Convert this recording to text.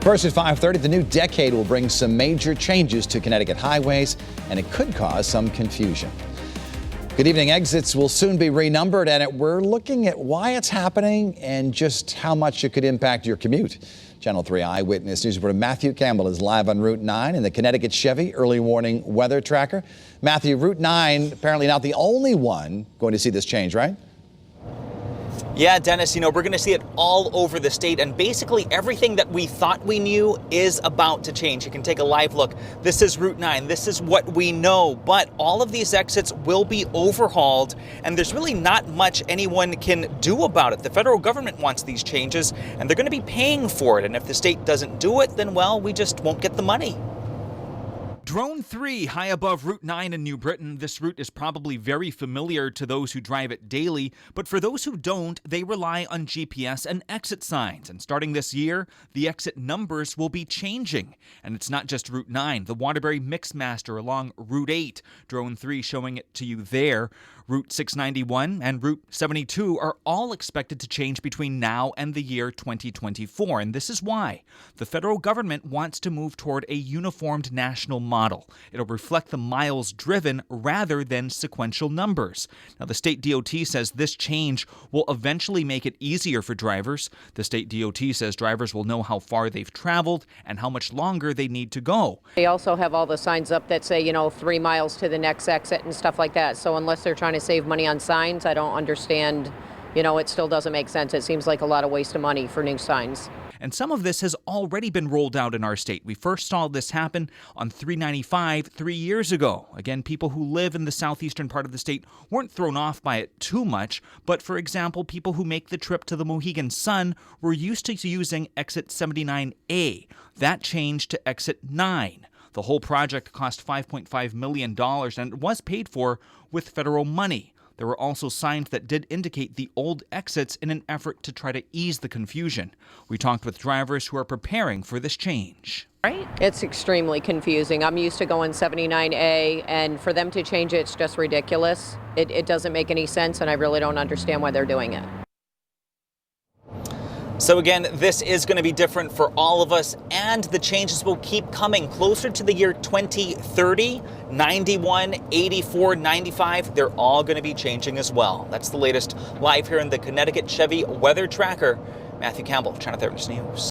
First at 5:30, the new decade will bring some major changes to Connecticut highways, and it could cause some confusion. Good evening. Exits will soon be renumbered, and we're looking at why it's happening and just how much it could impact your commute. Channel 3 Eyewitness News reporter Matthew Campbell is live on Route 9 in the Connecticut Chevy early warning weather tracker. Matthew, Route 9 apparently not the only one going to see this change, right? Yeah, Dennis, we're going to see it all over the state, and basically everything that we thought we knew is about to change. You can take a live look. This is Route 9. This is what we know, but all of these exits will be overhauled, and there's really not much anyone can do about it. The federal government wants these changes, and they're going to be paying for it, and if the state doesn't do it, then, well, we just won't get the money. Drone 3 high above Route 9 in New Britain. This route is probably very familiar to those who drive it daily, but for those who don't, they rely on GPS and exit signs. And starting this year, the exit numbers will be changing. And it's not just Route 9, the Waterbury Mixmaster along Route 8. Drone 3 showing it to you there. Route 691 and Route 72 are all expected to change between now and the year 2024. And this is why the federal government wants to move toward a uniformed national model. It'll reflect the miles driven rather than sequential numbers. Now, the state DOT says this change will eventually make it easier for drivers. The state DOT says drivers will know how far they've traveled and how much longer they need to go. They also have all the signs up that say, 3 miles to the next exit and stuff like that. So unless they're trying to save money on signs, I don't understand. It still doesn't make sense. It seems like a lot of waste of money for new signs. And some of this has already been rolled out in our state. We first saw this happen on 395 3 years ago. Again, people who live in the southeastern part of the state weren't thrown off by it too much. But for example, people who make the trip to the Mohegan Sun were used to using exit 79A. That changed to exit 9. The whole project cost $5.5 million and it was paid for with federal money. There were also signs that did indicate the old exits in an effort to try to ease the confusion. We talked with drivers who are preparing for this change. Right? It's extremely confusing. I'm used to going 79A, and for them to change it's just ridiculous. It doesn't make any sense, and I really don't understand why they're doing it. So again, this is going to be different for all of us, and the changes will keep coming closer to the year 2030, 91, 84, 95. They're all going to be changing as well. That's the latest live here in the Connecticut Chevy Weather Tracker. Matthew Campbell, Channel 3 News.